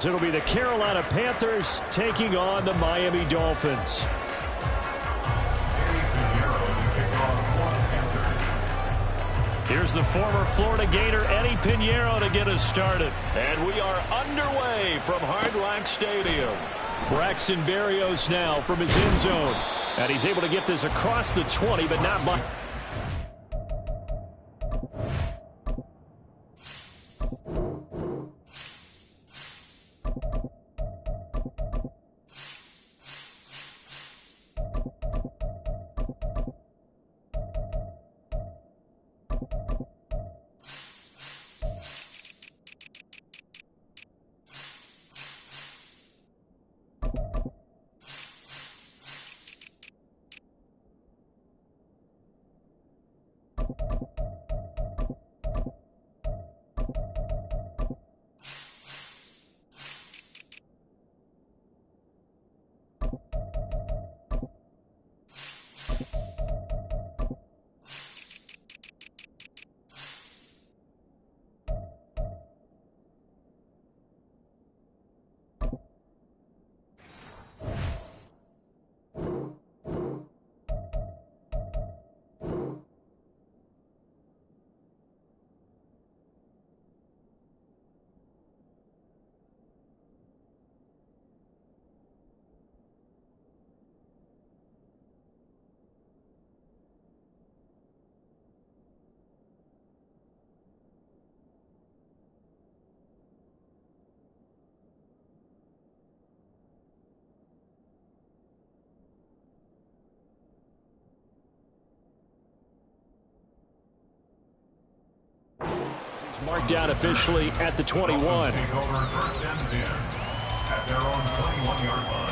as it'll be the Carolina Panthers taking on the Miami Dolphins. Here's the former Florida Gator Eddie Pinheiro to get us started. And we are underway from Hard Rock Stadium. Braxton Berrios now from his end zone. And he's able to get this across the 20, but not by... Marked down officially at the 21. Take over first and 10 at their own 21-yard line.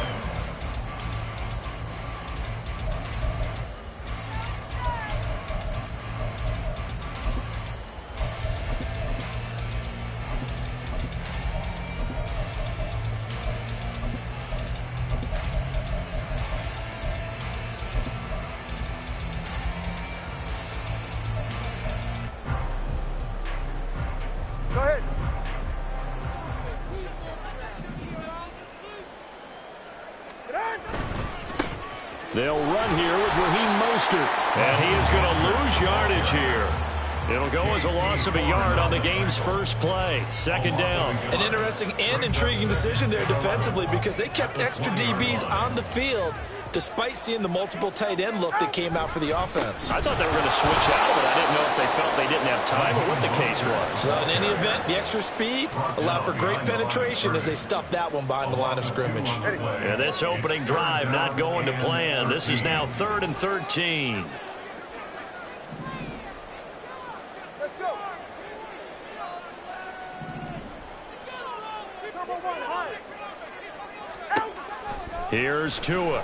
They'll run here with Raheem Mostert. And he is going to lose yardage here. It'll go as a loss of a yard on the game's first play. Second down. An interesting and intriguing decision there defensively because they kept extra DBs on the field despite seeing the multiple tight end look that came out for the offense. I thought they were going to switch out of it. I didn't know if they felt they didn't have time or what the case was. Well, in any event, the extra speed allowed for great penetration as they stuffed that one behind the line of scrimmage. Yeah, this opening drive not going to plan. This is now 3rd and 13. Here's Tua.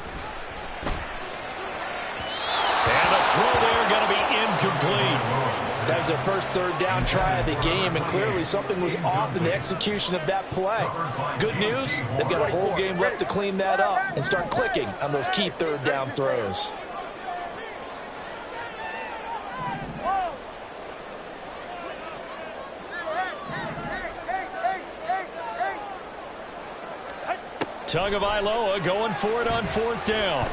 And a throw there going to be incomplete. That was their first third down try of the game, and clearly something was off in the execution of that play. Good news, they've got a whole game left to clean that up and start clicking on those key third down throws. Tagovailoa going for it on 4th down.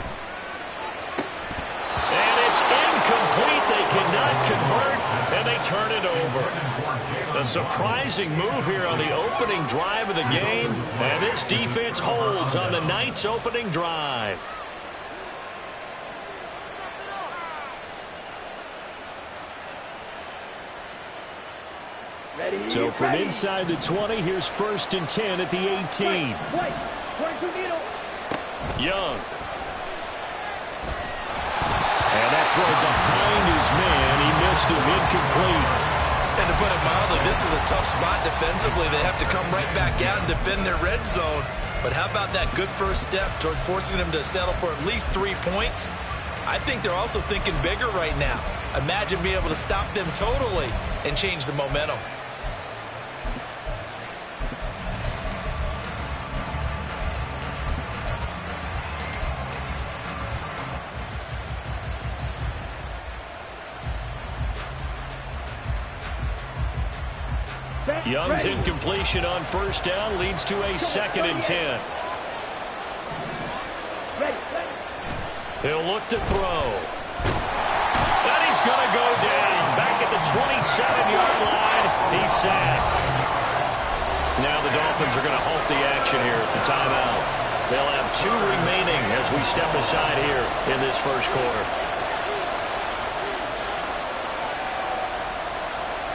And it's incomplete. They cannot convert, and they turn it over. A surprising move here on the opening drive of the game, and this defense holds on the night's opening drive. So from inside the 20, here's 1st and 10 at the 18. Young. And that throw behind his man. He missed him, incomplete. And to put it mildly, this is a tough spot defensively. They have to come right back out and defend their red zone. But how about that good first step towards forcing them to settle for at least 3 points? I think they're also thinking bigger right now. Imagine being able to stop them totally and change the momentum. Back Young's incompletion on first down leads to a 2nd and 10. He'll look to throw. And he's going to go down. Back at the 27-yard line. He's sacked. Now the Dolphins are going to halt the action here. It's a timeout. They'll have 2 remaining as we step aside here in this first quarter.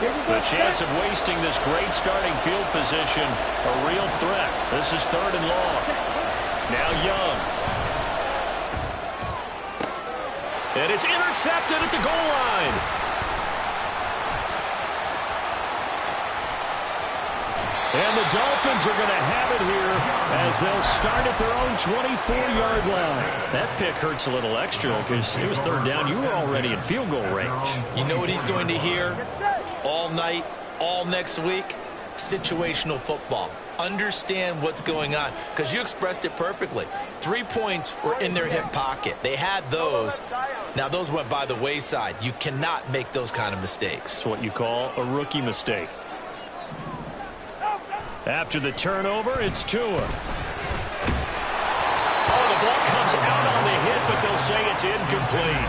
The chance of wasting this great starting field position, a real threat. This is 3rd and long. Now Young. And it's intercepted at the goal line. And the Dolphins are going to have it here as they'll start at their own 24-yard line. That pick hurts a little extra because it was 3rd down. You were already in field goal range. You know what he's going to hear all night, all next week? Situational football. Understand what's going on, because you expressed it perfectly. 3 points were in their hip pocket. They had those. Now those went by the wayside. You cannot make those kind of mistakes. It's what you call a rookie mistake. After the turnover, it's Tua. Oh, the ball comes out on the hit, but they'll say it's incomplete.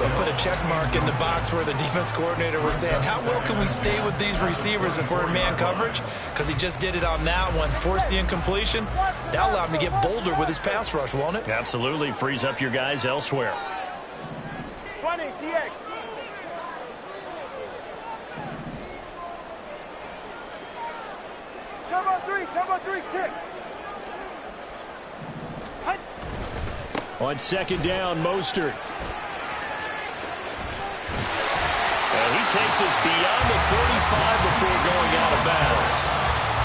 They'll put a check mark in the box where the defense coordinator was saying, how well can we stay with these receivers if we're in man coverage? Because he just did it on that one, forced the incompletion. That allowed him to get bolder with his pass rush, won't it? Absolutely. Frees up your guys elsewhere. 20, TX. Turbo 3, tick. On 2nd down, Mostert. And he takes us beyond the 35 before going out of bounds.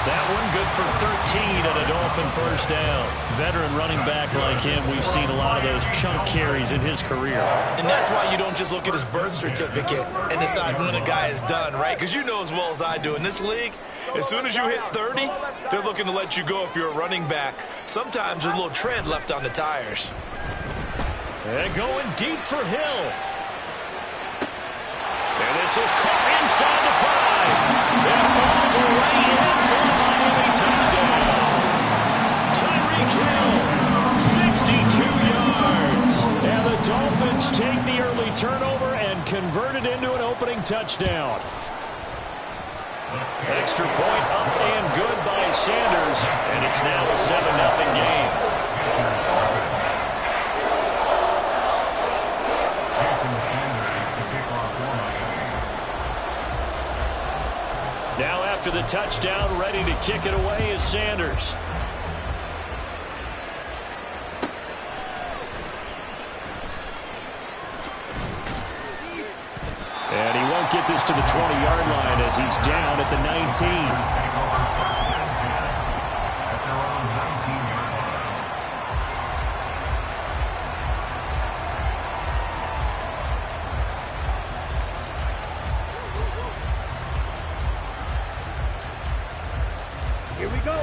That one good for 13 and a Dolphin first down. Veteran running back like him, we've seen a lot of those chunk carries in his career. And that's why you don't just look at his birth certificate and decide when a guy is done, right? Because you know as well as I do, in this league, as soon as you hit 30, they're looking to let you go if you're a running back. Sometimes there's a little tread left on the tires. And going deep for Hill. And this is caught inside the 5. And all the way in for a Miami touchdown. Tyreek Hill, 62 yards. And the Dolphins take the early turnover and convert it into an opening touchdown. Extra point up and good by Sanders. And it's now a 7-0 game. Now after the touchdown, ready to kick it away is Sanders. And he won't get this to the 20-yard line as he's down at the 19.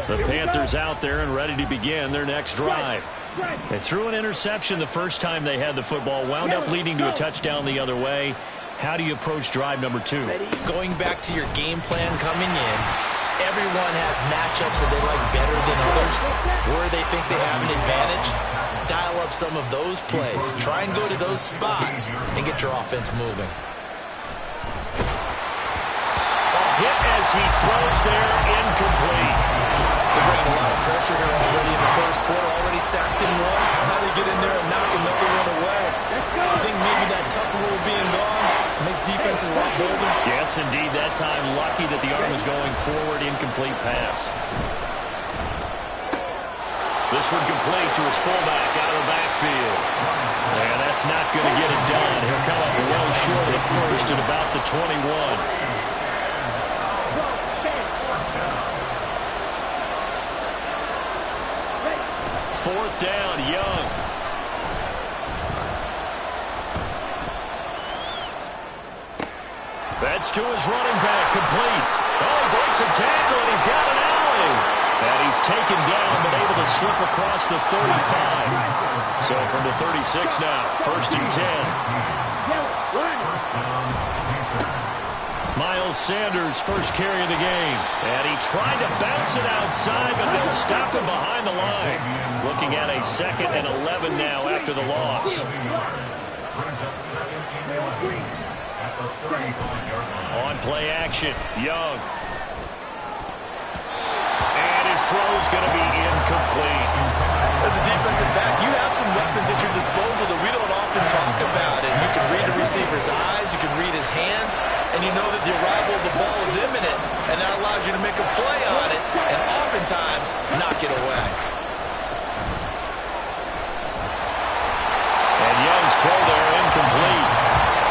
The Panthers out there and ready to begin their next drive. They threw an interception the first time they had the football, wound up leading to a touchdown the other way. How do you approach drive number 2? Going back to your game plan coming in, everyone has matchups that they like better than others, where they think they have an advantage. Dial up some of those plays. Try and go to those spots and get your offense moving. Hit as he throws there, incomplete. They're bringing a lot of pressure here already in the first quarter. Already sacked him once. How they get in there and knock another one away. I think maybe that tuck rule being gone makes defenses a lot bolder. Yes, indeed. That time, lucky that the arm is going forward. Incomplete pass. This one complete to his fullback out of the backfield. And that's not going to get it done. He'll come up well short of the first at about the 21. Fourth down, Young. That's to his running back, complete. Oh, he breaks a tackle, and he's got an alley. And he's taken down, but able to slip across the 35. So from the 36 now, 1st and 10. Miles Sanders' first carry of the game. And he tried to bounce it outside, but they'll stop him behind the line. Looking at a 2nd and 11 now after the loss. On play action, Young. And his throw's going to be incomplete. As a defensive back, you have some weapons at your disposal that we don't often talk about. And you can read the receiver's eyes, you can read his hands, and you know that the arrival of the ball is imminent, and that allows you to make a play on it, and oftentimes knock it away. And Young's throw there incomplete.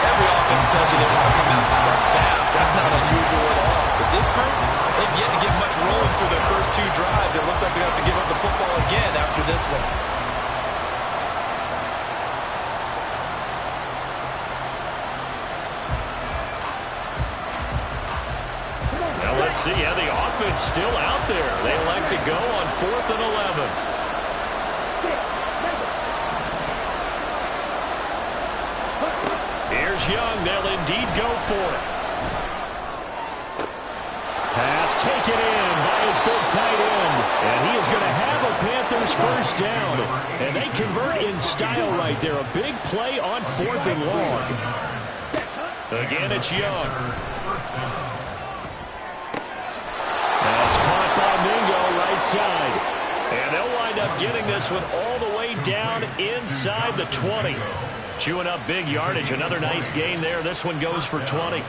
Every offense tells you they want to come out and start fast. That's not unusual at all. But this group, they've yet to get much rolling through their first 2 drives. It looks like they have to give up the football again after this one. Now let's see how the offense still out there. They elect to go on 4th and 11. Here's Young. They'll indeed go for it. Pass taken in by his big tight end. And he is going to have a Panthers first down. And they convert in style right there. A big play on 4th and long. Again, it's Young. That's caught by Mingo right side. And they'll wind up getting this one all the way down inside the 20. Chewing up big yardage. Another nice gain there. This one goes for 20.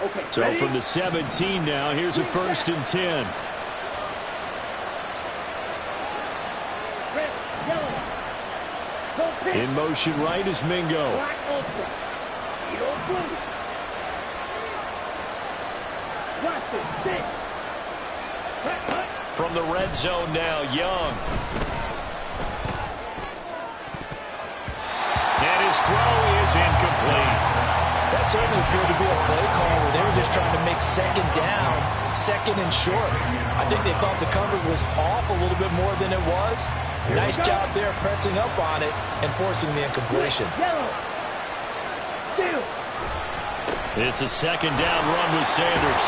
Okay, So ready? from the 17 now, here's a 1st and 10. Red, yellow. Go pitch. In motion right is Mingo. Black ultra. Yellow blue. Watch it. Six. Cut, cut. From the red zone now, Young. And his throw is incomplete. That certainly appeared to be a play call where they were just trying to make 2nd down, 2nd and short. I think they thought the coverage was off a little bit more than it was. Nice job there pressing up on it and forcing the incompletion. Yellow. Two. It's a 2nd down run with Sanders.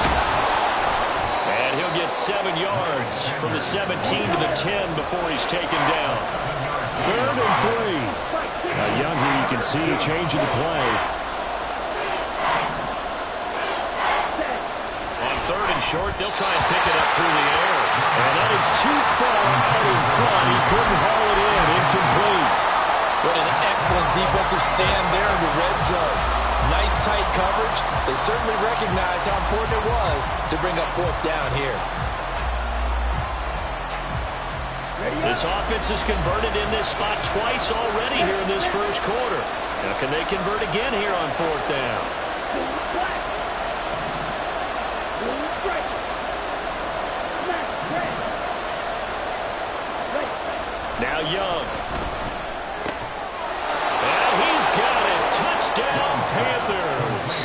And he'll get 7 yards from the 17 to the 10 before he's taken down. 3rd and 3. Now Young here, you can see a change in the play. On 3rd and short, they'll try and pick it up through the air. And that is too far out in front. He couldn't haul it in. Incomplete. What an excellent defensive stand there in the red zone. Nice tight coverage. They certainly recognized how important it was to bring up 4th down here. This offense has converted in this spot twice already here in this first quarter. Now can they convert again here on 4th down? Now Young. And he's got it. Touchdown Panthers.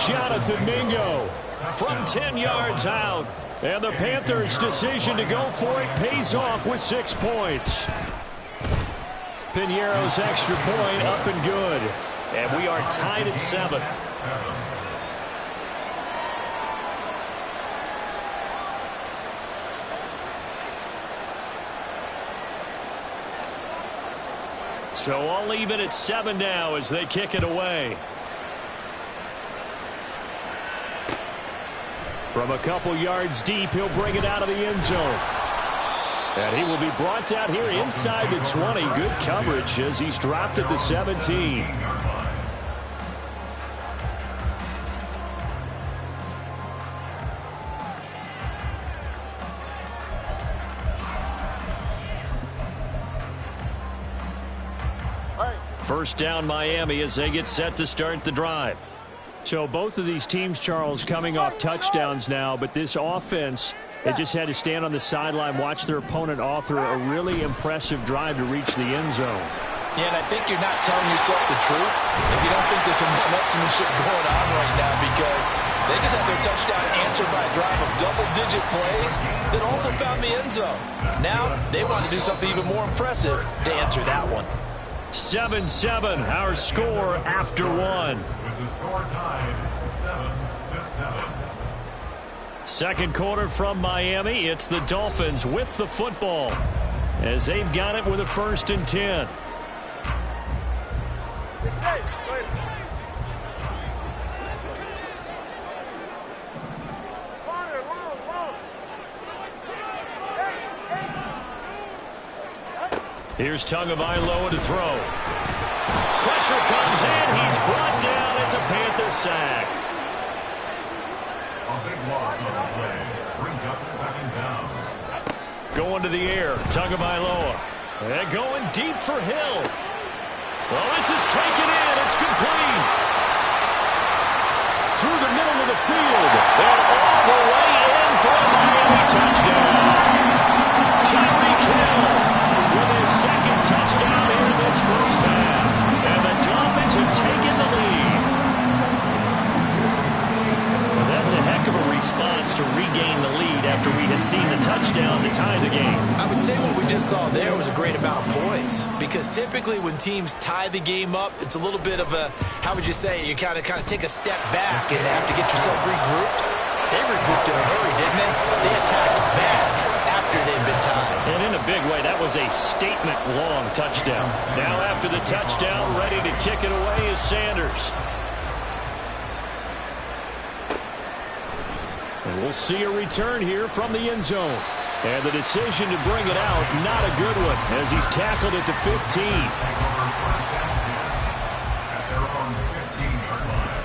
Jonathan Mingo from 10 yards out. And the Panthers' decision to go for it pays off with 6 points. Piñeiro's extra point up and good. And we are tied at 7. So all even at 7 now as they kick it away. From a couple yards deep, he'll bring it out of the end zone. And he will be brought down here inside the 20. Good coverage as he's dropped at the 17. First down Miami as they get set to start the drive. So both of these teams, Charles, coming off touchdowns now, but this offense, they just had to stand on the sideline, watch their opponent author a really impressive drive to reach the end zone. Yeah, and I think you're not telling yourself the truth if you don't think there's some one-upsmanship going on right now, because they just had their touchdown answered by a drive of double-digit plays that also found the end zone. Now they want to do something even more impressive to answer that one. 7-7, our score after one. With the score tied 7-7. Second quarter from Miami. It's the Dolphins with the football as they've got it with a 1st and 10. Here's Tagovailoa to throw. Pressure comes in. He's brought down. It's a Panther sack. A big loss on the play. Brings up 2nd down. Going to the air. Tagovailoa. And going deep for Hill. Well, this is taken in. It's complete. Through the middle of the field. And all the way in for a Miami touchdown. Tyreek Hill with his 2nd touchdown here in this 1st half. And the Dolphins have taken the lead. Well, that's a heck of a response to regain the lead after we had seen the touchdown to tie the game. I would say what we just saw there was a great amount of poise, because typically when teams tie the game up, it's a little bit of a, how would you say, you kind of take a step back and have to get yourself regrouped. They regrouped in a hurry, didn't they? They attacked back after they'd been tied. And in a big way, that was a statement-long touchdown. Now after the touchdown, ready to kick it away is Sanders. And we'll see a return here from the end zone. And the decision to bring it out, not a good one, as he's tackled at the 15. At their own 15-yard line.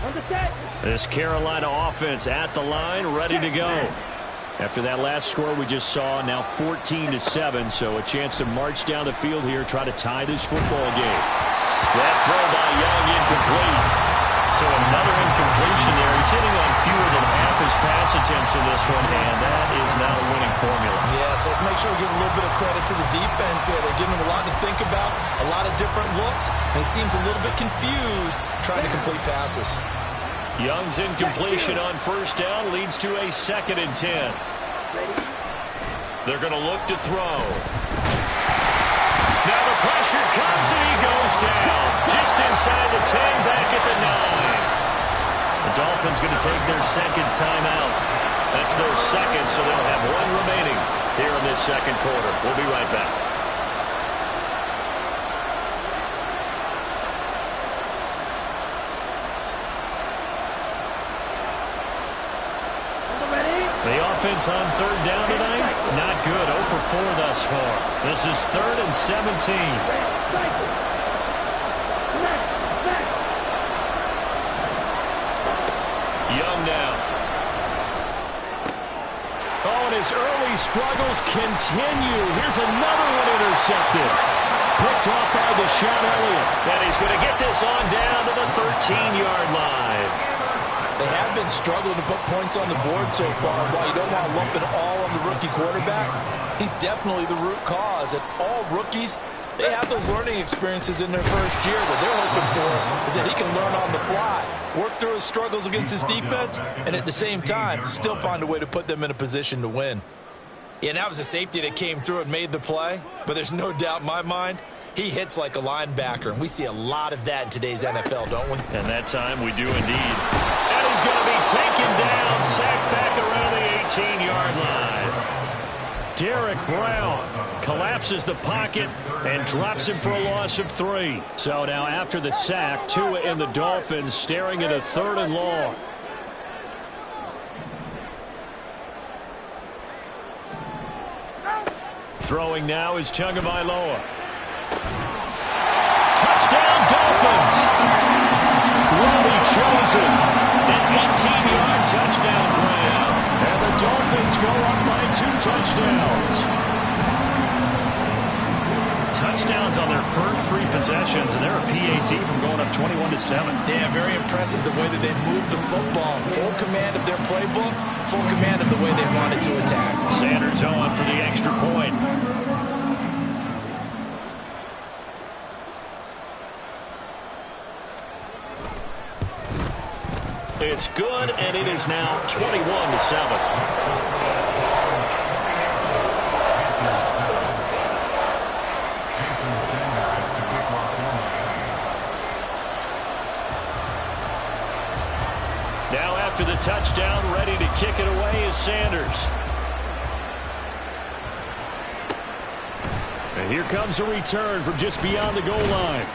On the set. This Carolina offense at the line, ready to go. After that last score we just saw, now 14-7, so a chance to march down the field here, try to tie this football game. That throw by Young incomplete. So another incompletion there. He's hitting on fewer than half his pass attempts in this one, and that is not a winning formula. Yes, let's make sure we give a little bit of credit to the defense here. They're giving him a lot to think about, a lot of different looks, and he seems a little bit confused trying to complete passes. Young's incompletion on 1st down leads to a 2nd and 10. They're going to look to throw. Now the pressure comes and he goes down. Just inside the 10, back at the 9. The Dolphins going to take their 2nd timeout. That's their 2nd, so they'll have one remaining here in this 2nd quarter. We'll be right back. The offense on 3rd down tonight, not good. 0 for 4 thus far. This is 3rd and 17. Young now. Oh, and his early struggles continue. Here's another one intercepted. Picked off by Deshaun Elliott. And he's going to get this on down to the 13-yard line. They have been struggling to put points on the board so far. While you don't want to lump it all on the rookie quarterback, he's definitely the root cause. And all rookies, they have those learning experiences in their first year. What they're hoping for is that he can learn on the fly, work through his struggles against his defense, and at the same time, still find a way to put them in a position to win. Yeah, and that was a safety that came through and made the play. But there's no doubt in my mind, he hits like a linebacker. And we see a lot of that in today's NFL, don't we? And that time we do indeed. And he's going to be taken down, sacked back around the 18-yard line. Derek Brown collapses the pocket and drops him for a loss of 3. So now after the sack, Tua and the Dolphins staring at a 3rd and long. Throwing now is Tagovailoa. Touchdown Dolphins! Robbie chosen. An 18-yard touchdown grab. And the Dolphins go up by 2 touchdowns. Touchdowns on their first 3 possessions, and they're a PAT from going up 21-7. Yeah, very impressive the way that they moved the football. Full command of their playbook, full command of the way they wanted to attack. Sanders on for the extra point. It's good, and it is now 21-7. Now after the touchdown, ready to kick it away is Sanders. And here comes a return from just beyond the goal line.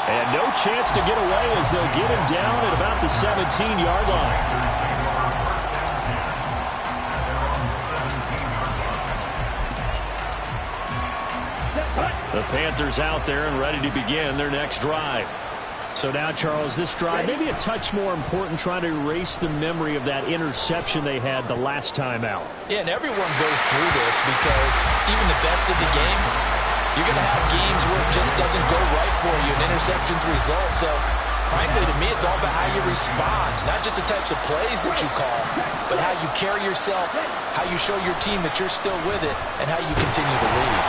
And no chance to get away as they'll get him down at about the 17-yard line. The Panthers out there and ready to begin their next drive. So now, Charles, this drive maybe a touch more important, trying to erase the memory of that interception they had the last time out. Yeah, and everyone goes through this because even the best of the game, you're going to have games where it just doesn't go right for you, and interceptions result. So, frankly, to me, it's all about how you respond, not just the types of plays that you call, but how you carry yourself, how you show your team that you're still with it, and how you continue to lead.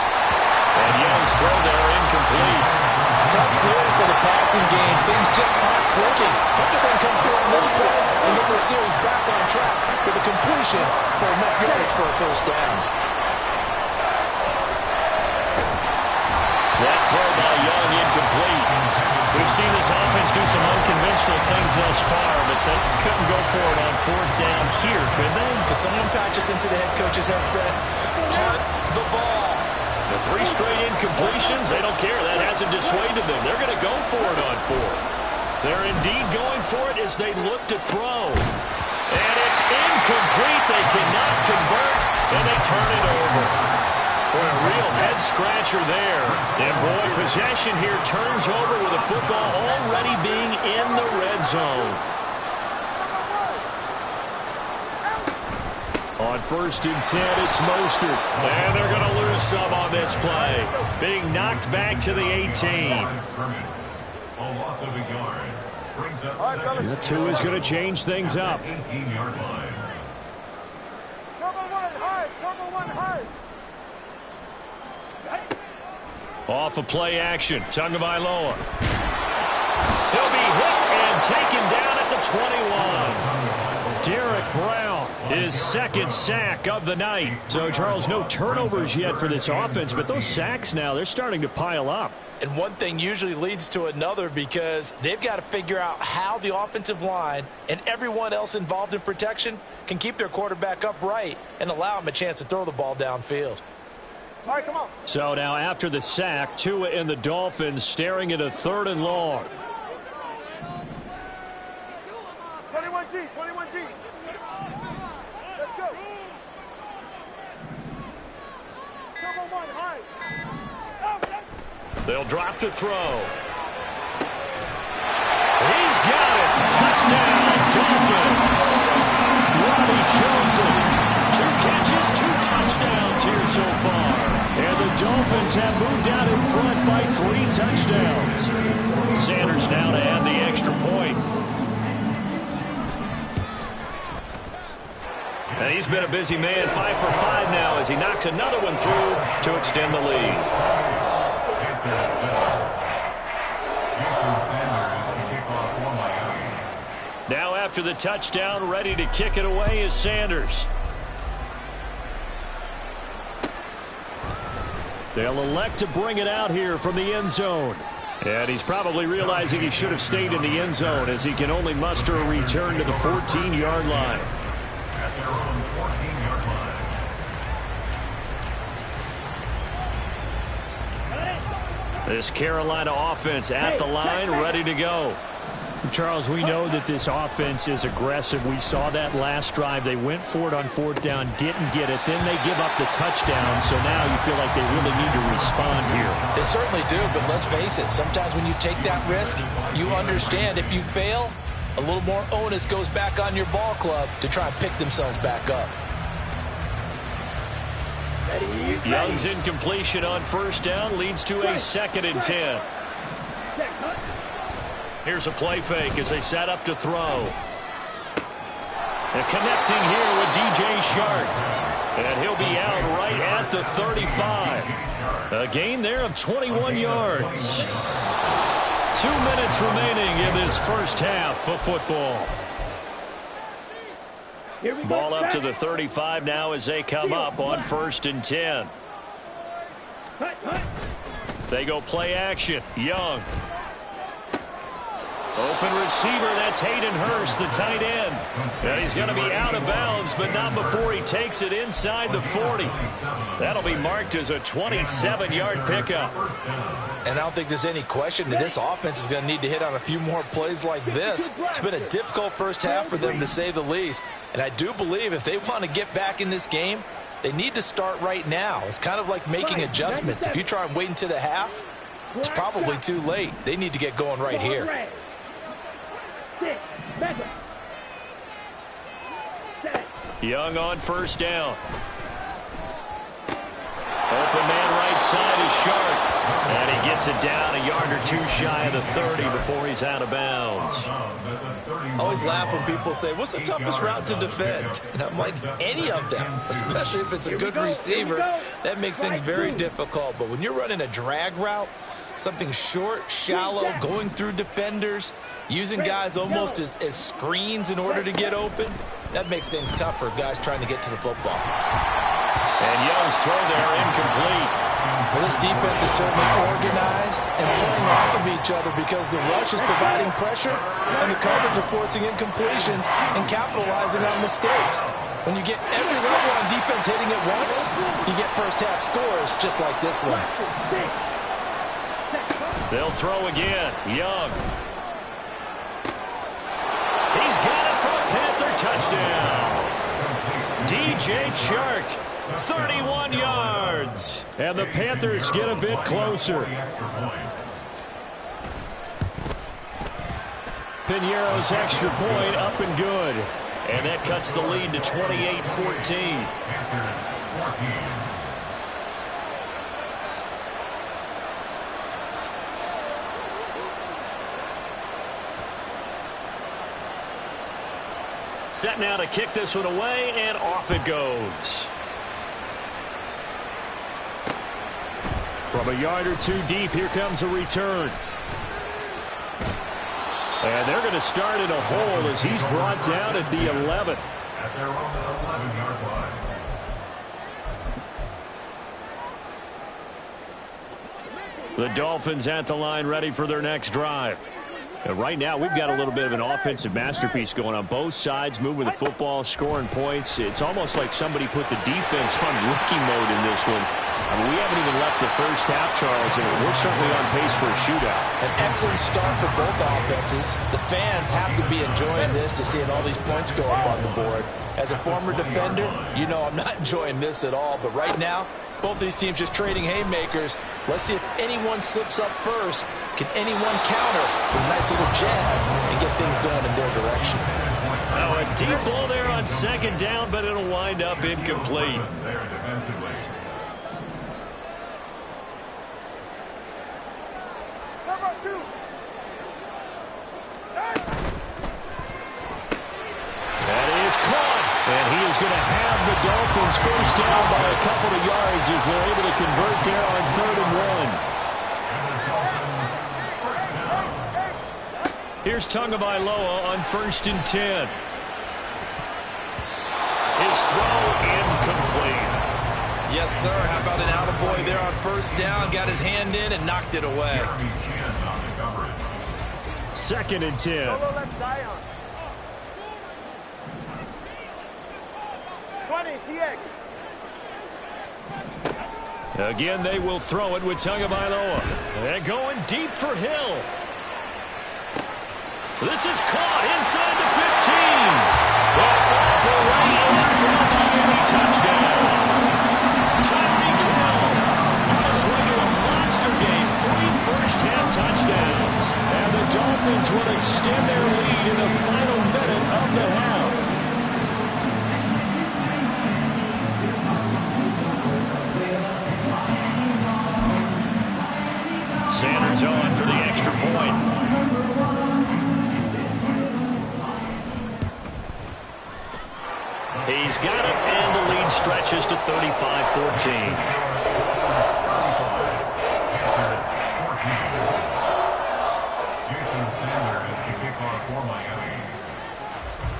And Young's throw there incomplete. Tough series for the passing game. Things just aren't clicking. Hope that they come through on this play and get the series back on track with a completion for enough yards for a first down. That throw by Young incomplete. We've seen this offense do some unconventional things thus far, but they couldn't go for it on fourth down here, could they? Could someone patch us into the head coach's headset? Punt the ball. The 3 straight incompletions, they don't care. That hasn't dissuaded them. They're going to go for it on fourth. They're indeed going for it as they look to throw. And it's incomplete. They cannot convert, and they turn it over. Boy, a real head-scratcher there. And, boy, possession here turns over with the football already being in the red zone. On 1st and 10, it's Mostert. And they're going to lose some on this play. Being knocked back to the 18. The 2 is going to change things up. 18-yard line. Off of play action. Tagovailoa. He'll be hit and taken down at the 21. Derek Brown, his 2nd sack of the night. So, Charles, no turnovers yet for this offense, but those sacks now, they're starting to pile up. And one thing usually leads to another because they've got to figure out how the offensive line and everyone else involved in protection can keep their quarterback upright and allow him a chance to throw the ball downfield. All right, come on. So now after the sack, Tua and the Dolphins staring at a 3rd and long. 21G, 21G. Let's go. Turbo 1, high. They'll drop to throw. He's got it. Touchdown, Dolphins. Robbie Chosen. 2 catches, 2 touchdowns here so far. And the Dolphins have moved out in front by 3 touchdowns. Sanders now to add the extra point. And he's been a busy man, 5 for 5 now as he knocks another one through to extend the lead. Now after the touchdown, ready to kick it away is Sanders. They'll elect to bring it out here from the end zone. And he's probably realizing he should have stayed in the end zone as he can only muster a return to the 14-yard line. At their own 14-yard line. This Carolina offense at the line, ready to go. Charles, we know that this offense is aggressive. We saw that last drive. They went for it on 4th down, didn't get it. Then they give up the touchdown, so now you feel like they really need to respond here. They certainly do, but let's face it. Sometimes when you take that risk, you understand if you fail, a little more onus goes back on your ball club to try and pick themselves back up. Young's incompletion on 1st down leads to a 2nd and 10. Here's a play fake as they set up to throw. And connecting here with DJ Shark. And he'll be out right at the 35. A gain there of 21 yards. 2 minutes remaining in this first half of football. Ball up to the 35 now as they come up on 1st and 10. They go play action. Young. Open receiver, that's Hayden Hurst, the tight end. And he's going to be out of bounds, but not before he takes it inside the 40. That'll be marked as a 27-yard pickup. And I don't think there's any question that this offense is going to need to hit on a few more plays like this. It's been a difficult first half for them, to say the least. And I do believe if they want to get back in this game, they need to start right now. It's kind of like making adjustments. If you try and wait until the half, it's probably too late. They need to get going right here. Young on 1st down. Open man right side is Sharp. And he gets it down a yard or two shy of the 30 before he's out of bounds. I always laugh when people say, what's the toughest route to defend? And I'm like, any of them, especially if it's a good receiver. That makes things very difficult. But when you're running a drag route, something short, shallow, going through defenders, using guys almost as screens in order to get open, that makes things tough for guys trying to get to the football. And Young's throw there incomplete. Well, this defense is certainly organized and playing off of each other because the rush is providing pressure and the coverage are forcing incompletions and capitalizing on mistakes. When you get every level on defense hitting at once, you get first half scores just like this one. They'll throw again. Young. He's got it for a Panther touchdown. DJ Chark, 31 yards. And the Panthers get a bit closer. Piñeiro's extra point up and good. And that cuts the lead to 28-14. Set now to kick this one away, and off it goes. From a yard or two deep, here comes a return. And they're going to start in a hole as he's brought down at the 11. At their own 11-yard line. The Dolphins at the line, ready for their next drive. And right now, we've got a little bit of an offensive masterpiece going on. Both sides moving the football, scoring points. It's almost like somebody put the defense on rookie mode in this one. I mean, we haven't even left the first half, Charles, and we're certainly on pace for a shootout. An excellent start for both offenses. The fans have to be enjoying this to seeing all these points go up on the board. As a former defender, you know I'm not enjoying this at all. But right now, both these teams just trading haymakers. Let's see if anyone slips up first. Can anyone counter with a nice little jab and get things going in their direction? Oh, a deep ball there on 2nd down, but it'll wind up incomplete. There defensively. Number 2. That is caught, and he is going to have the Dolphins first down by a couple of yards as they're able to convert there on 3rd and 1. Here's Tagovailoa on 1st and 10. His throw incomplete. Yes, sir. How about an attaboy there on 1st down? Got his hand in and knocked it away. 2nd and 10. Solo left Zion. 20, TX. Again, they will throw it with Tagovailoa. And going deep for Hill. This is caught inside the 15. That ball right in for the Miami touchdown. Tyreek Hill on his way to a monster game. 3 first-half touchdowns. And the Dolphins will extend their lead in the final minute of the half. Sanders on for the extra point. He's got it, and the lead stretches to 35-14.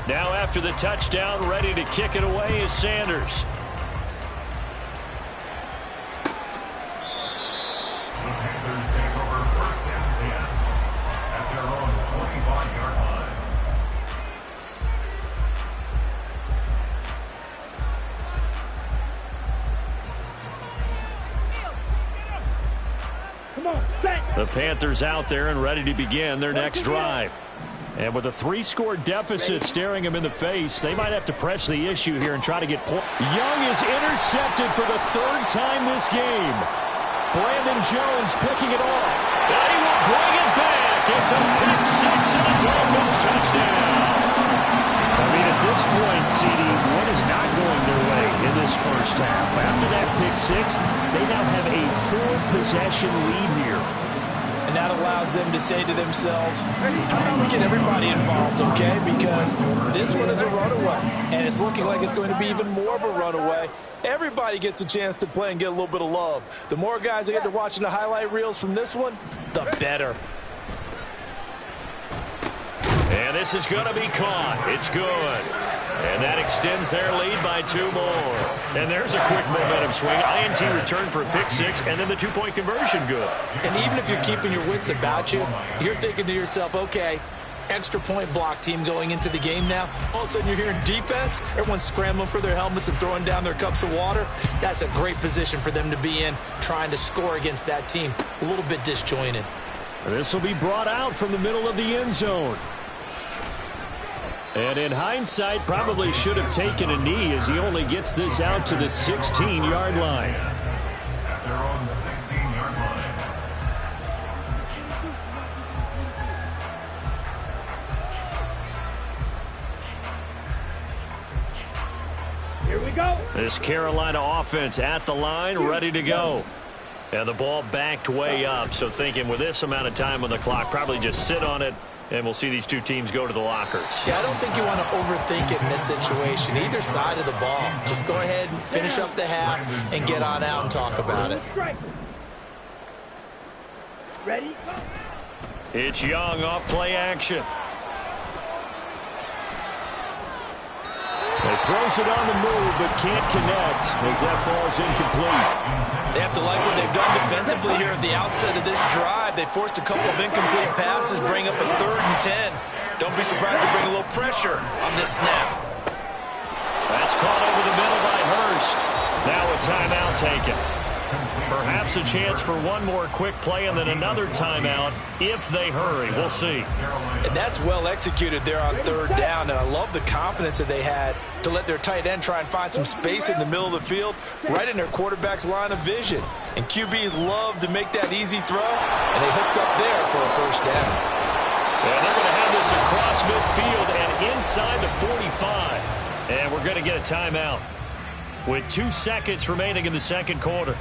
Now after the touchdown, ready to kick it away is Sanders. The Panthers take over 1st and 10 at their own 25-yard line. The Panthers out there and ready to begin their next drive. And with a 3-score deficit staring them in the face, they might have to press the issue here and try to get points. Young is intercepted for the 3rd time this game. Brandon Jones picking it off. And he will bring it back. It's a pick 6 and a Dolphins touchdown. I mean, at this point, CD, what is not going their way in this first half? After that pick 6, they now have a 4-possession lead here. And that allows them to say to themselves, how about we get everybody involved, okay? Because this one is a runaway, and it's looking like it's going to be even more of a runaway. Everybody gets a chance to play and get a little bit of love. The more guys that get to watching the highlight reels from this one, the better. And this is going to be caught. It's good. And that extends their lead by 2 more. And there's a quick momentum swing. INT return for a pick 6, and then the 2-point conversion good. And even if you're keeping your wits about you, you're thinking to yourself, okay, extra point block team going into the game now. All of a sudden you're hearing defense. Everyone's scrambling for their helmets and throwing down their cups of water. That's a great position for them to be in, trying to score against that team. A little bit disjointed. This will be brought out from the middle of the end zone. And in hindsight, probably should have taken a knee as he only gets this out to the 16-yard line. At their own 16-yard line. Here we go. This Carolina offense at the line, ready to go. And the ball backed way up, so thinking with this amount of time on the clock, probably just sit on it, and we'll see these two teams go to the lockers. Yeah, I don't think you want to overthink it in this situation. Either side of the ball. Just go ahead and finish up the half and get on out and talk about it. Ready? It's Young off play action. He throws it on the move, but can't connect as that falls incomplete. They have to like what they've done defensively here at the outset of this drive. They forced a couple of incomplete passes, bring up a 3rd and 10. Don't be surprised to bring a little pressure on this snap. That's caught over the middle by Hurst. Now a timeout taken. Perhaps a chance for one more quick play and then another timeout if they hurry. We'll see. And that's well executed there on 3rd down. And I love the confidence that they had to let their tight end try and find some space in the middle of the field, right in their quarterback's line of vision. And QBs love to make that easy throw, and they hooked up there for a 1st down. And they're going to have this across midfield and inside the 45. And we're going to get a timeout with 2 seconds remaining in the 2nd quarter.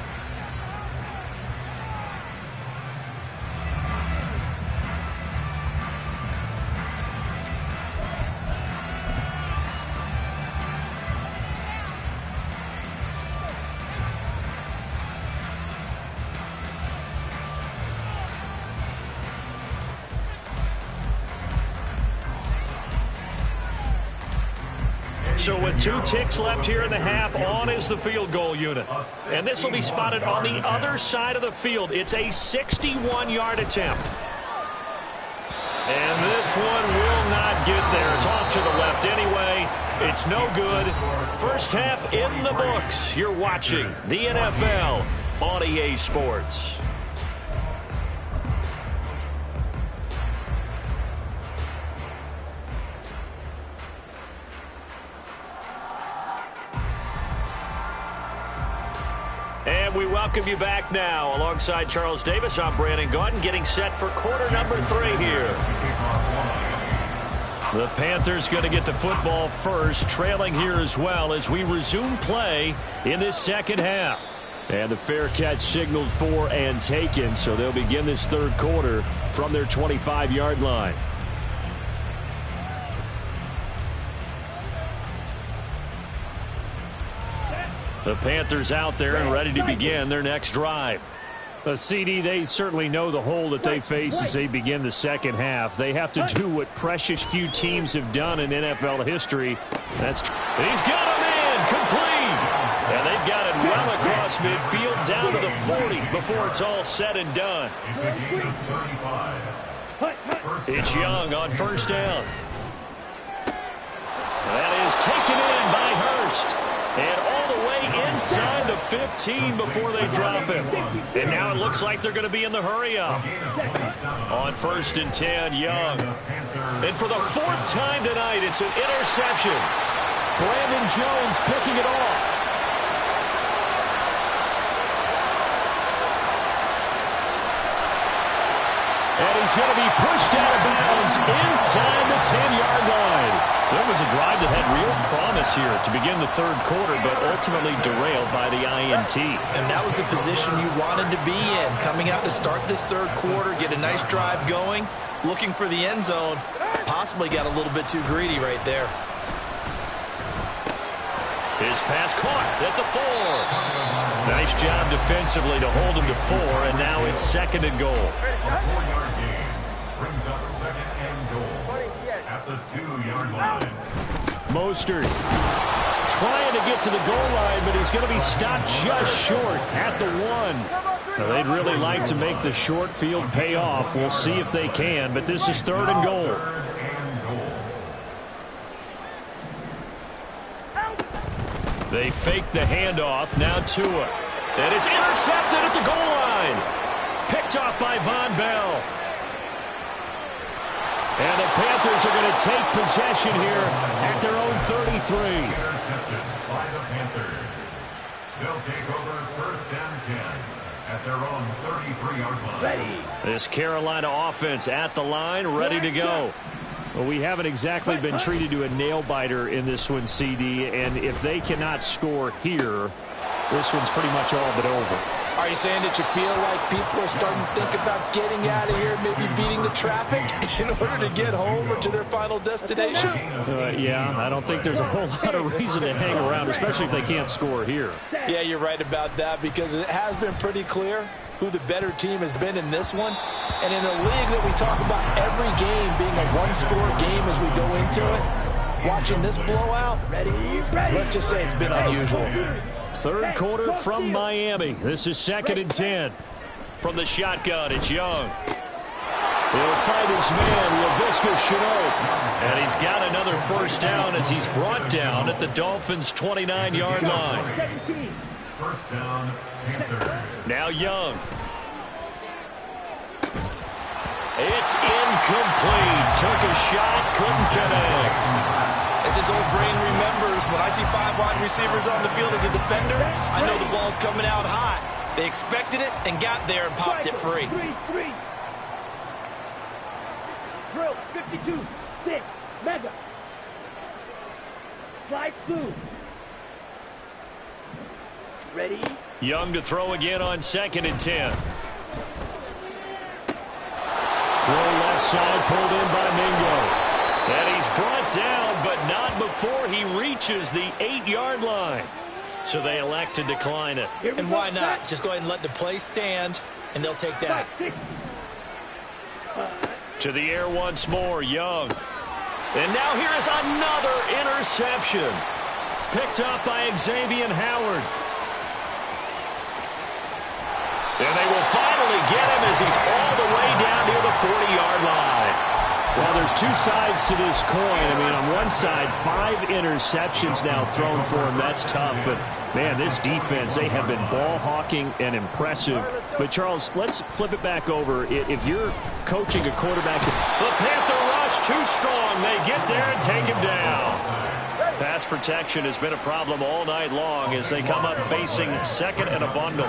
So with 2 ticks left here in the half, on is the field goal unit. And this will be spotted on the other side of the field. It's a 61-yard attempt. And this one will not get there. It's off to the left anyway. It's no good. First half in the books. You're watching the NFL on EA Sports. And we welcome you back now. Alongside Charles Davis, I'm Brandon Gaudin, getting set for quarter number 3 here. The Panthers going to get the football first, trailing here as well as we resume play in this 2nd half. And the fair catch signaled for and taken, so they'll begin this 3rd quarter from their 25-yard line. The Panthers out there and ready to begin their next drive. A CD, they certainly know the hole that they face as they begin the second half. They have to do what precious few teams have done in NFL history. He's got him in, complete. And they've got it well across midfield down to the 40 before it's all said and done. It's Young on first down. That is taken in by Hurst. And all the way inside the 15 before they drop him. And now it looks like they're going to be in the hurry-up. On first and 10, Young. And for the fourth time tonight, it's an interception. Brandon Jones picking it off. And he's going to be pushed out of bounds inside the 10-yard line. So it was a drive that had real promise here to begin the third quarter, but ultimately derailed by the INT. And that was the position you wanted to be in. Coming out to start this third quarter, get a nice drive going, looking for the end zone. Possibly got a little bit too greedy right there. His pass caught at the 4. Nice job defensively to hold him to 4, and now it's second and goal. A 4-yard gain brings up second and goal at the 2-yard line. Mostert trying to get to the goal line, but he's going to be stopped just short at the 1. So they'd really like to make the short field pay off. We'll see if they can, but this is third and goal. They fake the handoff. Now Tua. And it's intercepted at the goal line. Picked off by Von Bell. And the Panthers are going to take possession here at their own 33. Intercepted by the Panthers. They'll take over first and 10 at their own 33-yard line. This Carolina offense at the line, ready to go. Well, we haven't exactly been treated to a nail-biter in this one, CD, and if they cannot score here, this one's pretty much all but over. Are you saying that you feel like people are starting to think about getting out of here, maybe beating the traffic in order to get home or to their final destination? Yeah, I don't think there's a whole lot of reason to hang around, especially if they can't score here. Yeah, you're right about that, because it has been pretty clear who the better team has been in this one. And in a league that we talk about every game being a one-score game as we go into it, watching this blowout, let's just say it's been unusual. Third quarter from Miami. This is second and 10. From the shotgun, it's Young. He'll fight his man, LaVisca Chenault. And he's got another first down as he's brought down at the Dolphins' 29-yard line. First down, Panthers. Now Young. It's incomplete. Took a shot, couldn't connect. As his old brain remembers, when I see 5 wide receivers on the field as a defender, I know the ball's coming out hot. They expected it and got there and popped it free. Drill 52, 6, mega. Slide 2. Ready? Young to throw again on second and 10. Throw left side, pulled in by Mingo. And he's brought down, but not before he reaches the 8-yard line. So they elect to decline it. And why not? Just go ahead and let the play stand, and they'll take that. To the air once more, Young. And now here is another interception. Picked up by Xavier Howard. And they will finally get him as he's all the way down near the 40-yard line. Well, there's two sides to this coin. I mean, on one side, 5 interceptions now thrown for him. That's tough. But, man, this defense, they have been ball hawking and impressive. But, Charles, let's flip it back over. If you're coaching a quarterback, the Panther rush too strong. They get there and take him down. Pass protection has been a problem all night long as they come up facing second and a bundle.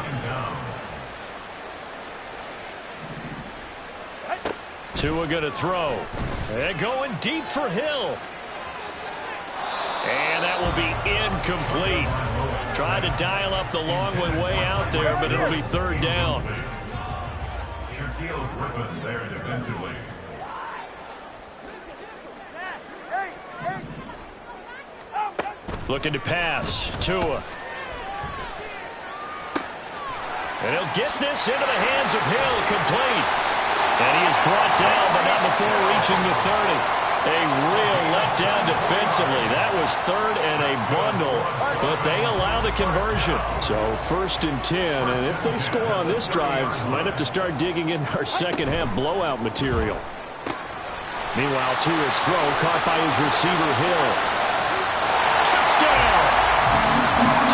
Tua going to throw. And going deep for Hill. And that will be incomplete. Tried to dial up the long one way out there, but it'll be third down. Shaquille Griffin there defensively. Looking to pass. Tua. And he'll get this into the hands of Hill, complete. And he is brought down, but not before reaching the 30. A real letdown defensively. That was third and a bundle, but they allow the conversion. So 1st and 10, and if they score on this drive, might have to start digging in our second half blowout material. Meanwhile, Tua's throw caught by his receiver, Hill. Touchdown!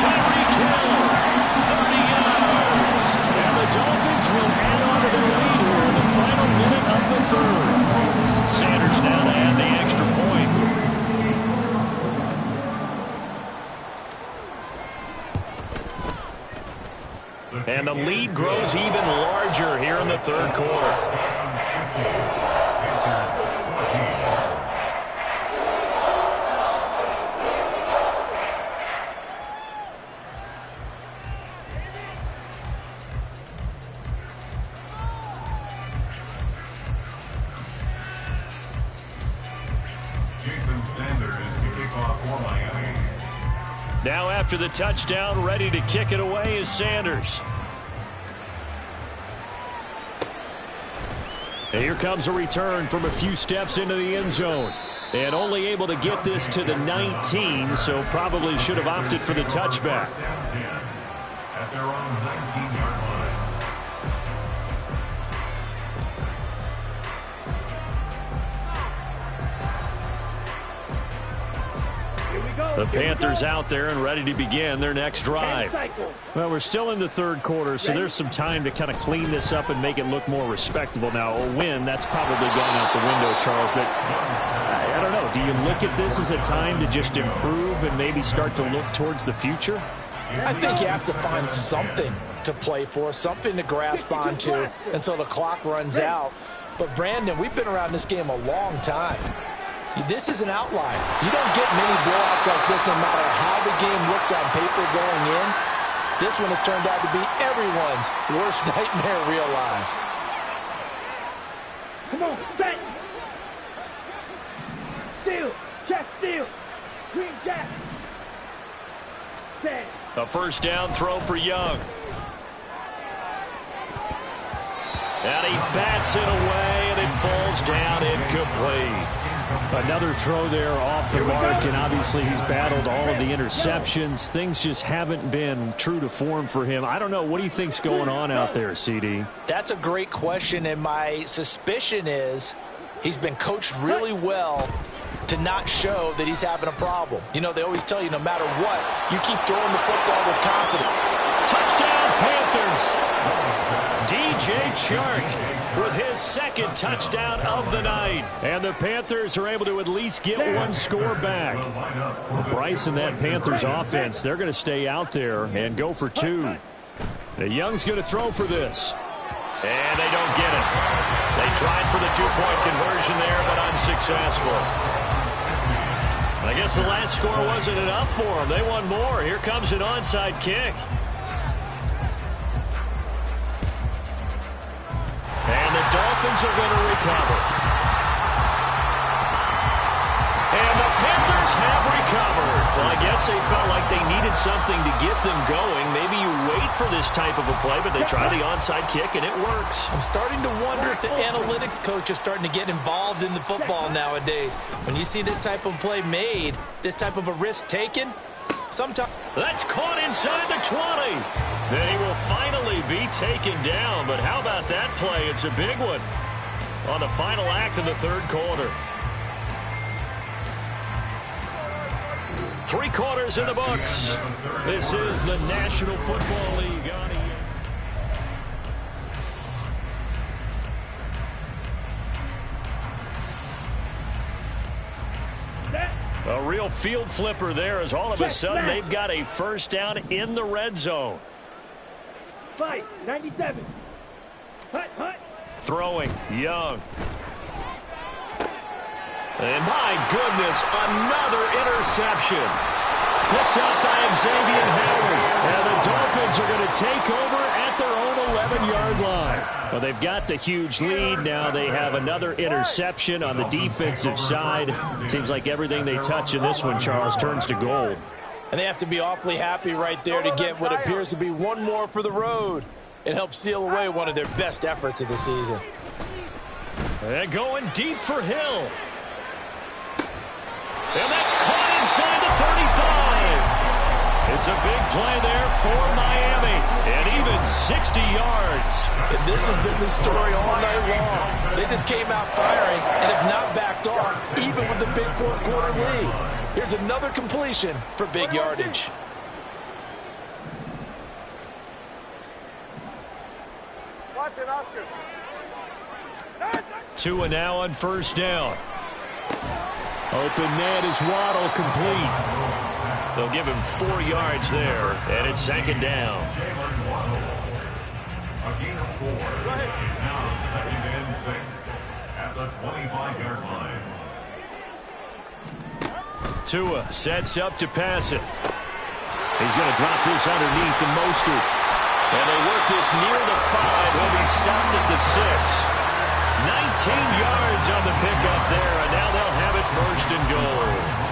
Tyreek Hill, 30 yards. And the Dolphins will add on to their lead here in the final minute of the third. Sanders now to add the extra point. And the lead grows even larger here in the third quarter. Now after the touchdown, ready to kick it away is Sanders. And here comes a return from a few steps into the end zone. And only able to get this to the 19, so probably should have opted for the touchback. At their own 19-yard line. The Panthers out there and ready to begin their next drive. Well, we're still in the third quarter, so there's some time to kind of clean this up and make it look more respectable. Now, a win, that's probably gone out the window, Charles, but I don't know. Do you look at this as a time to just improve and maybe start to look towards the future? I think you have to find something to play for, something to grasp onto until the clock runs out. But, Brandon, we've been around this game a long time. This is an outlier. You don't get many blowouts like this no matter how the game looks on paper going in. This one has turned out to be everyone's worst nightmare realized. Come on, set. Steal, check, steal. Green jack. Set. A first down throw for Young. And he bats it away, and it falls down incomplete. Another throw there off the mark, and obviously he's battled all of the interceptions. Things just haven't been true to form for him. I don't know. What do you think's going on out there, CD? That's a great question, and my suspicion is he's been coached really well to not show that he's having a problem. You know, they always tell you no matter what, you keep throwing the football with confidence. Touchdown, Panthers! DJ Chark with his second touchdown of the night. And the Panthers are able to at least get one score back. Bryce and that Panthers offense, they're going to stay out there and go for two. The Young's going to throw for this. And they don't get it. They tried for the two-point conversion there, but unsuccessful. I guess the last score wasn't enough for them. They want more. Here comes an onside kick. And the Dolphins are going to recover. And the Panthers have recovered. Well, I guess they felt like they needed something to get them going. Maybe you wait for this type of a play, but they try the onside kick, and it works. I'm starting to wonder if the analytics coach is starting to get involved in the football nowadays. When you see this type of play made, this type of a risk taken, sometimes... That's caught inside the 20. Then he will finally be taken down. But how about that play? It's a big one on the final act of the third quarter. 3 quarters in the books. This is the National Football League. A real field flipper there as all of a sudden they've got a first down in the red zone. 97. Hut, hut. Throwing, Young. And my goodness, another interception. Picked up by Xavier Howard. And the Dolphins are going to take over at their own 11-yard line. Well, they've got the huge lead. Now they have another interception on the defensive side. Seems like everything they touch in this one, Charles, turns to gold. And they have to be awfully happy right there to get what appears to be one more for the road. and helped seal away one of their best efforts of the season. And going deep for Hill. And that's caught inside the 35. It's a big play there for Miami. And even 60 yards. And this has been the story all night long. They just came out firing and have not backed off, even with the big fourth-quarter lead. Here's another completion for big yardage. Watson, Oscar. Tua now on first down. Open net is Waddle, complete. They'll give him 4 yards there, and it's second down. A gain of 4. It's now 2nd and 6 at the 25-yard line. Tua sets up to pass it. He's going to drop this underneath to Mostert. And they work this near the 5. He'll be stopped at the 6. 19 yards on the pickup there, and now they'll have it 1st and goal.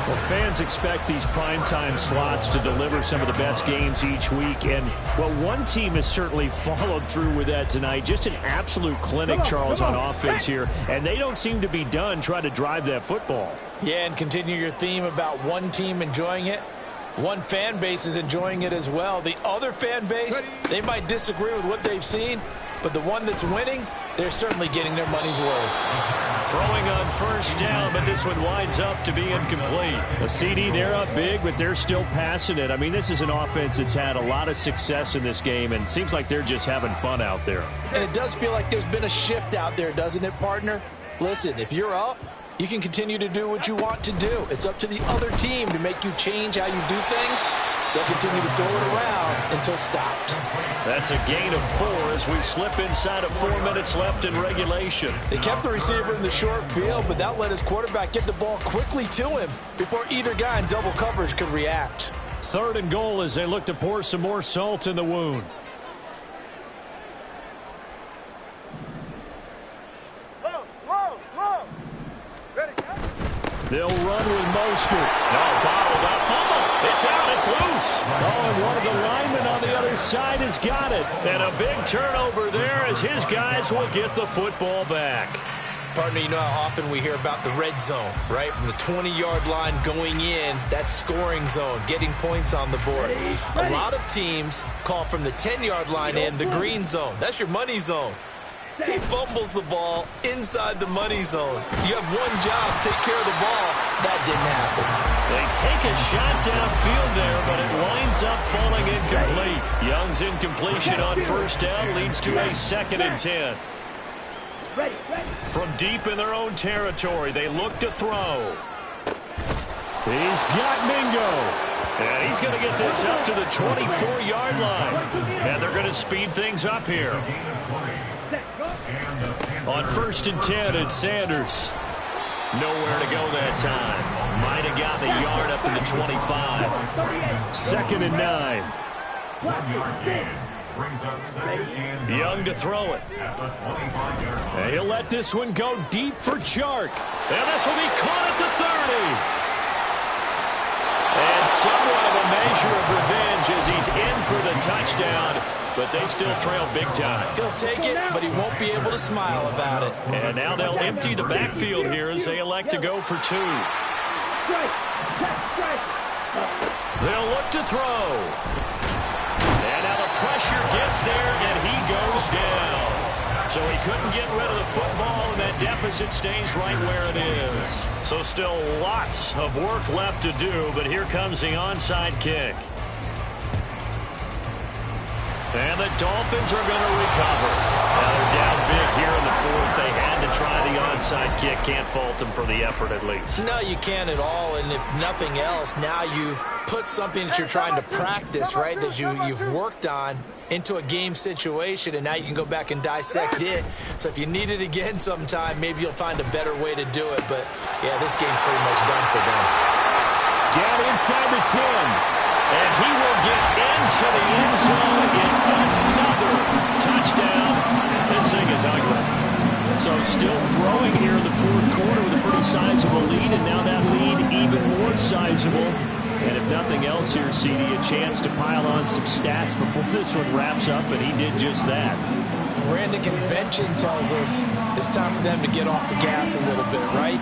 Well, fans expect these primetime slots to deliver some of the best games each week, and, well, one team has certainly followed through with that tonight. Just an absolute clinic, Charles, on offense here, and they don't seem to be done trying to drive that football. Yeah, and continue your theme about one team enjoying it. One fan base is enjoying it as well. The other fan base, they might disagree with what they've seen, but the one that's winning, they're certainly getting their money's worth. Throwing on first down, but this one winds up to be incomplete. The CD, they're up big, but they're still passing it. I mean, this is an offense that's had a lot of success in this game, and it seems like they're just having fun out there. And it does feel like there's been a shift out there, doesn't it, partner? Listen, if you're up, you can continue to do what you want to do. It's up to the other team to make you change how you do things. They'll continue to throw it around until stopped. That's a gain of 4 as we slip inside of 4 minutes left in regulation. They kept the receiver in the short field, but that let his quarterback get the ball quickly to him before either guy in double coverage could react. 3rd and goal as they look to pour some more salt in the wound. Low. Ready, They'll run with Mostert. No, bottled up. Fumble. It's out. It's loose. Oh, and one of the linemen on the other side has got it. And a big turnover there as his guys will get the football back. Partner, you know how often we hear about the red zone, right? From the 20-yard line going in, that scoring zone, getting points on the board. A lot of teams call from the 10-yard line in the green zone. That's your money zone. He fumbles the ball inside the money zone. You have one job, take care of the ball. That didn't happen. They take a shot downfield there, but it winds up falling incomplete. Young's incompletion on first down leads to a 2nd and 10. From deep in their own territory, they look to throw. He's got Mingo. And he's going to get this up to the 24-yard line. And they're going to speed things up here. On 1st and 10, it's Sanders. Nowhere to go that time. Might have gotten a yard up to the 25. 2nd and 9. 1 yard gain. Brings up 2nd and 9. Young to throw it. At the 25-yard line. And he'll let this one go deep for Chark. And this will be caught at the 30. And somewhat of a measure of revenge as he's in for the touchdown. But they still trail big time. He'll take it, but he won't be able to smile about it. And now they'll empty the backfield here as they elect to go for 2. They'll look to throw. And now the pressure gets there, and he goes down. So he couldn't get rid of the football, and that deficit stays right where it is. So still lots of work left to do, but here comes the onside kick. And the Dolphins are going to recover. Now they're down big here in the 4th. They had to try the onside kick. Can't fault them for the effort at least. No, you can't at all. And if nothing else, now you've put something that you're trying to practice, right, that you've worked on into a game situation, and now you can go back and dissect it. So if you need it again sometime, maybe you'll find a better way to do it. But, yeah, this game's pretty much done for them. Down inside the 10. And he will get into the end zone. It's another touchdown. This thing is ugly. So still throwing here in the 4th quarter with a pretty sizable lead, and now that lead even more sizable And if nothing else here, CD, a chance to pile on some stats before this one wraps up, and he did just that. Brandon, convention tells us it's time for them to get off the gas a little bit, right?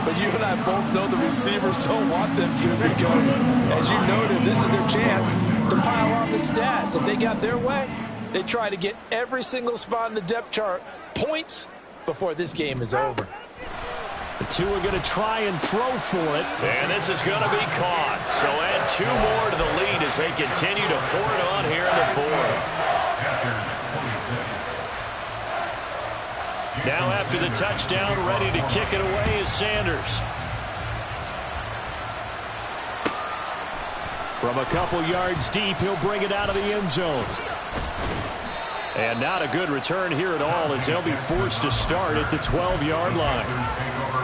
But you and I both know the receivers don't want them to because, as you noted, this is their chance to pile on the stats. If they got their way, they try to get every single spot in the depth chart points before this game is over. The two are going to try and throw for it. And this is going to be caught. So add 2 more to the lead as they continue to pour it on here in the fourth. Now after the touchdown, ready to kick it away is Sanders. From a couple yards deep, he'll bring it out of the end zone. And not a good return here at all as they'll be forced to start at the 12-yard line.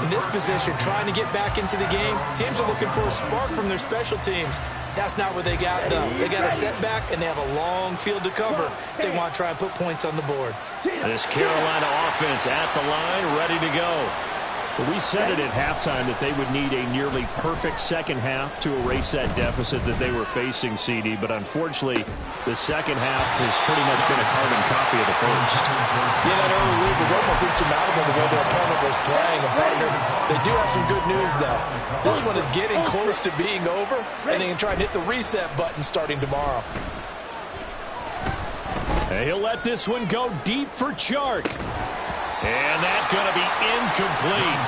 In this position, trying to get back into the game, teams are looking for a spark from their special teams. That's not what they got, though. They got a setback, and they have a long field to cover if they want to try and put points on the board. This Carolina offense at the line, ready to go. We said it at halftime that they would need a nearly perfect second half to erase that deficit that they were facing, CD. But unfortunately, the second half has pretty much been a carbon copy of the first. Yeah, that early lead was almost insurmountable the way their opponent was playing. And partner, they do have some good news, though. This one is getting close to being over, and they can try and hit the reset button starting tomorrow. And he'll let this one go deep for Chark. And that's going to be incomplete.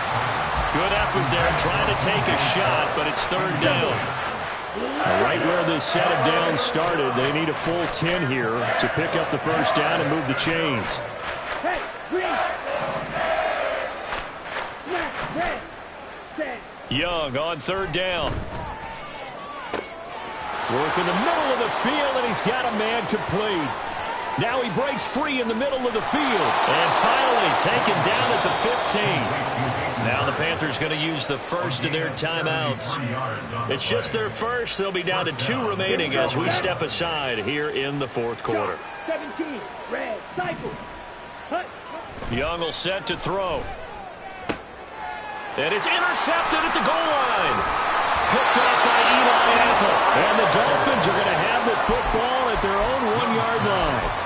Good effort there trying to take a shot, but it's third down. Right where this set of downs started, they need a full 10 here to pick up the first down and move the chains. Young on third down. Work in the middle of the field, and he's got a man complete. Now he breaks free in the middle of the field. And finally taken down at the 15. Now the Panthers going to use the first of their timeouts. It's just their first. They'll be down to 2 remaining as we step aside here in the fourth quarter. 17, red, cycle. Hut. Young will set to throw. And it's intercepted at the goal line. Picked up by Eli Apple. And the Dolphins are going to have the football at their own 1-yard line.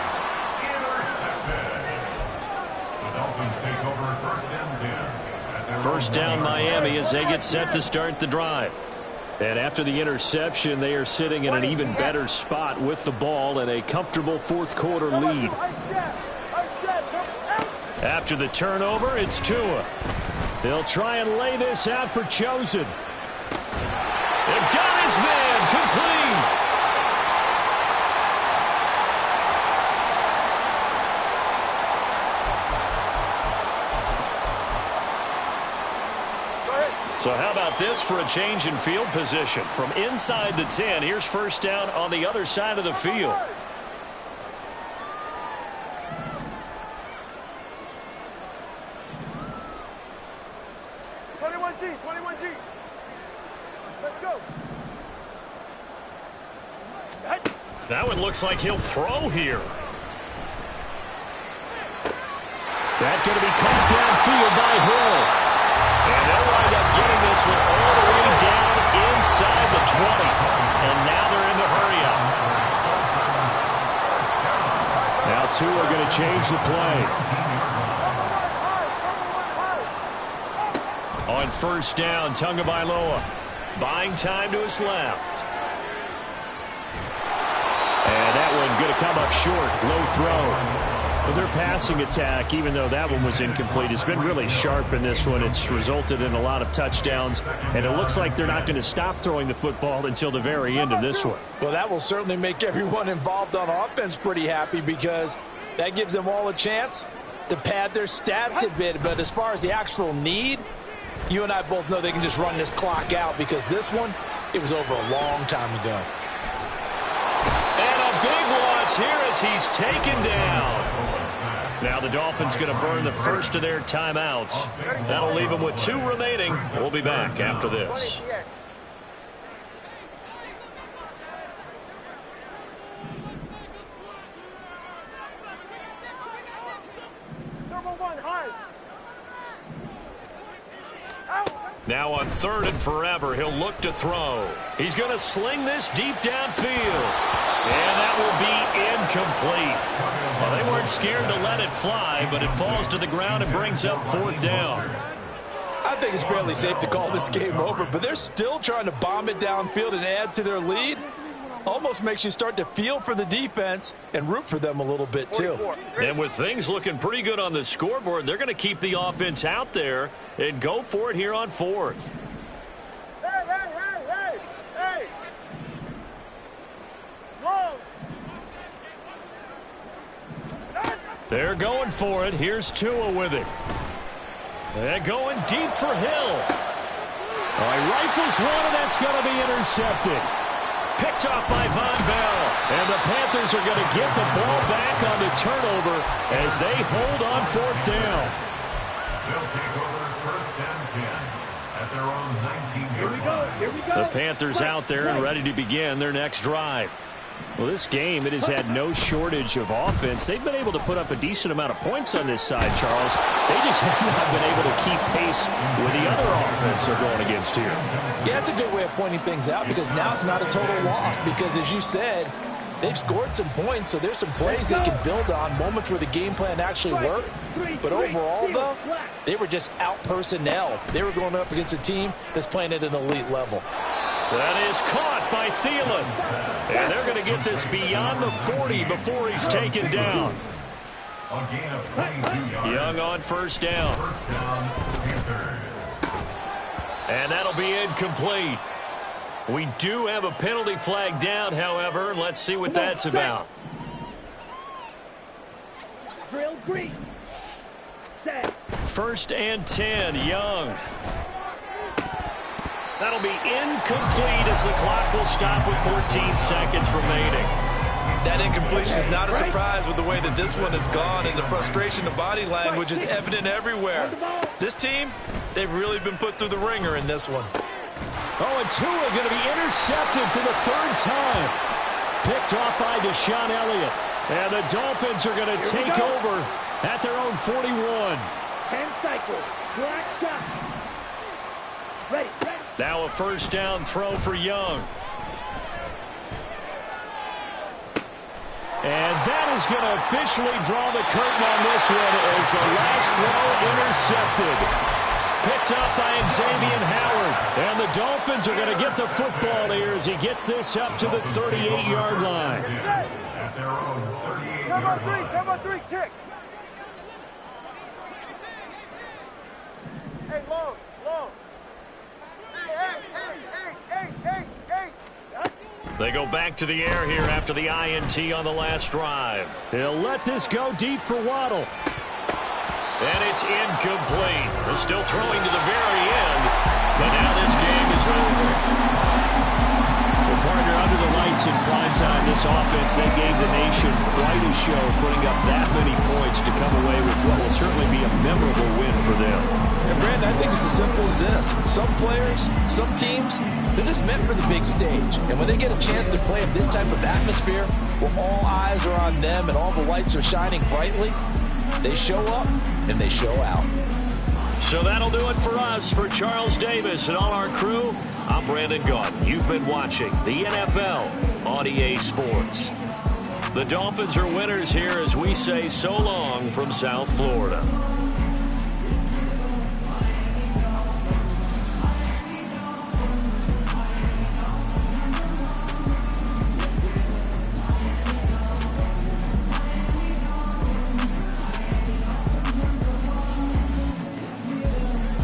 First down Miami as they get set to start the drive. And after the interception, they are sitting in an even better spot with the ball and a comfortable fourth quarter lead. After the turnover, it's Tua. They'll try and lay this out for Chosen. They've got his man complete. So how about this for a change in field position? From inside the 10, here's first down on the other side of the field. G. Let's go. That one looks like he'll throw here. That's going to be caught downfield by Hill. And they'll wind up getting this one all the way down inside the 20. And now they're in the hurry-up. Now two are going to change the play. On first down, Tagovailoa buying time to his left. And that one going to come up short. Low throw. But their passing attack, even though that one was incomplete, has been really sharp in this one. It's resulted in a lot of touchdowns, and it looks like they're not going to stop throwing the football until the very end of this one. Well, that will certainly make everyone involved on offense pretty happy because that gives them all a chance to pad their stats a bit. But as far as the actual need, you and I both know they can just run this clock out because this one, it was over a long time ago. And a big loss here as he's taken down. Now the Dolphins going to burn the first of their timeouts. That'll leave them with 2 remaining. We'll be back after this. Turbo 1, hard. Out. Now on 3rd and forever, he'll look to throw. He's going to sling this deep downfield. And that will be incomplete. Well, they weren't scared to let it fly, but it falls to the ground and brings up 4th down. I think it's fairly safe to call this game over, but they're still trying to bomb it downfield and add to their lead. Almost makes you start to feel for the defense and root for them a little bit, too. And with things looking pretty good on the scoreboard, they're going to keep the offense out there and go for it here on 4th. Hey! Whoa! They're going for it. Here's Tua with it. They're going deep for Hill. All right, rifles one, and that's going to be intercepted. Picked off by Von Bell. And the Panthers are going to get the ball back on the turnover as they hold on 4th down. They'll take over 1st and 10 at their own 19-yard line. Here we go. The Panthers out there and ready to begin their next drive. Well, this game, it has had no shortage of offense. They've been able to put up a decent amount of points on this side, Charles. They just have not been able to keep pace with the other offense they're going against here. Yeah, it's a good way of pointing things out because now it's not a total loss because, as you said, they've scored some points, so there's some plays they can build on, moments where the game plan actually worked. But overall, though, they were just out personnel. They were going up against a team that's playing at an elite level. That is caught by Thielen. And they're going to get this beyond the 40 before he's taken down. A gain of 22 yards. Young on 1st down. 1st down, Panthers. And that'll be incomplete. We do have a penalty flag down, however. Let's see what that's about. Drill green. Set. 1st and 10, Young. That'll be incomplete as the clock will stop with 14 seconds remaining. That incompletion is not a surprise with the way that this one has gone, and the frustration of body language is evident everywhere. This team, they've really been put through the ringer in this one. Oh, and Tua going to be intercepted for the 3rd time. Picked off by Deshaun Elliott. And the Dolphins are going to take over at their own 41. 10 cycles. Black shot. Ready. Now a 1st down throw for Young. And that is going to officially draw the curtain on this one as the last throw intercepted. Picked up by Xavier Howard. And the Dolphins are going to get the football here as he gets this up to the 38-yard line. At their own 38-yard line. Turbo 3, kick. Hey, long. Hey. They go back to the air here after the INT on the last drive. He'll let this go deep for Waddle. And it's incomplete. They're still throwing to the very end, but now this game is over. Well, partner, under the lights in primetime, this offense, they gave the nation quite a show, putting up that many points to come away with what will certainly be a memorable win for them. And, Brandon, I think it's as simple as this. Some players, some teams, they're just meant for the big stage. And when they get a chance to play in this type of atmosphere where all eyes are on them and all the lights are shining brightly, they show up and they show out. So that'll do it for us. For Charles Davis and all our crew, I'm Brandon Gaudin. You've been watching the NFL on EA Sports. The Dolphins are winners here as we say so long from South Florida.